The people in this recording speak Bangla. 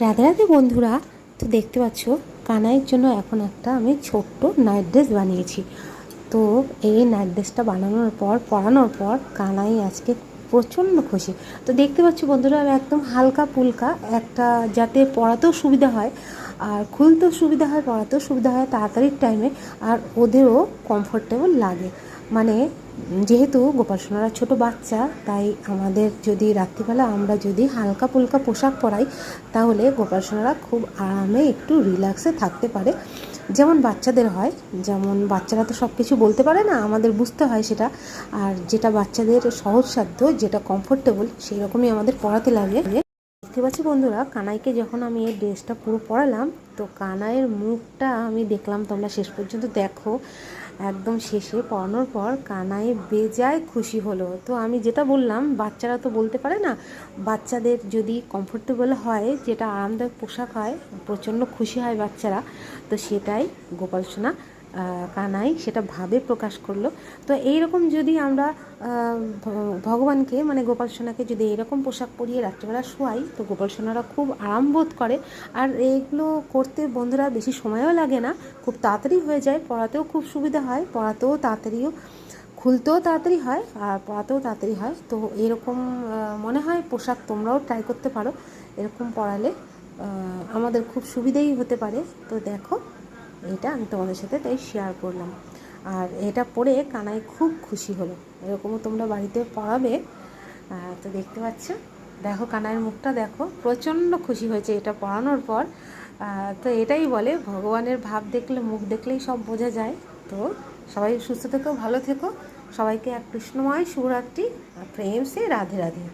রাধে রাধে বন্ধুরা। তো দেখতে পাচ্ছ কানাইয়ের জন্য এখন একটা আমি ছোট্ট নাইট ড্রেস বানিয়েছি। তো এই নাইট ড্রেসটা বানানোর পর পরানোর পর কানাই আজকে প্রচণ্ড খুশি। তো দেখতে পাচ্ছ বন্ধুরা, আমি একদম হালকা পুলকা একটা, যাতে পরাতেও সুবিধা হয় আর খুলতেও সুবিধা হয়, পরাতেও সুবিধা হয় তাড়াতাড়ির টাইমে, আর ওদেরও কমফোর্টেবল লাগে। মানে যেহেতু গোপাল সোনারা ছোটো বাচ্চা, তাই আমাদের যদি রাত্রিবেলা আমরা যদি হালকা পুলকা পোশাক পরাই, তাহলে গোপাল সোনারা খুব আরামে একটু রিল্যাক্সে থাকতে পারে। যেমন বাচ্চাদের হয়, যেমন বাচ্চারা তো সব কিছু বলতে পারে না, আমাদের বুঝতে হয় সেটা। আর যেটা বাচ্চাদের সহজসাধ্য, যেটা কমফোর্টেবল, সেই রকমই আমাদের পরাতে লাগে। দেখতে পাচ্ছি বন্ধুরা, কানাইকে যখন আমি এই ড্রেসটা পুরো পরালাম, তো কানাইয়ের মুখটা আমি দেখলাম, তোমরা শেষ পর্যন্ত দেখো। একদম শেষে পরানোর পর কানাই বেজায় খুশি হলো। তো আমি যেটা বললাম, বাচ্চারা তো বলতে পারে না, বাচ্চাদের যদি কমফোর্টেবল হয়, যেটা আরামদায়ক পোশাক হয়, প্রচণ্ড খুশি হয় বাচ্চারা। তো সেটাই গোপাল সোনা কানাই সেটা ভাবে প্রকাশ করলো। তো এইরকম যদি আমরা ভগবানকে মানে গোপাল সোনাকে যদি এরকম পোশাক পরিয়ে রাত্রিবেলা শোয়াই, তো গোপাল সোনারা খুব আরাম বোধ করে। আর এইগুলো করতে বন্ধুরা বেশি সময়ও লাগে না, খুব তাড়াতাড়ি হয়ে যায়, পড়াতেও খুব সুবিধা হয়, পড়াতেও তাড়াতাড়িও, খুলতেও তাড়াতাড়ি হয় আর পড়াতেও তাড়াতাড়ি হয়। তো এরকম মনে হয় পোশাক তোমরাও ট্রাই করতে পারো। এরকম পড়ালে আমাদের খুব সুবিধেই হতে পারে। তো দেখো, এটা আমি তোমাদের সাথে তাই শেয়ার করলাম। আর এটা পরে কানাই খুব খুশি হলো। এরকমও তোমরা বাড়িতে পড়াবে। তো দেখতে পাচ্ছ, দেখো কানাইয়ের মুখটা দেখো, প্রচণ্ড খুশি হয়েছে এটা পড়ানোর পর। তো এটাই বলে, ভগবানের ভাব দেখলে, মুখ দেখলেই সব বোঝা যায়। তো সবাই সুস্থ থেকো, ভালো থেকো। সবাইকে এক কৃষ্ণময় শুভরাত্রি, প্রেম সে রাধে রাধে।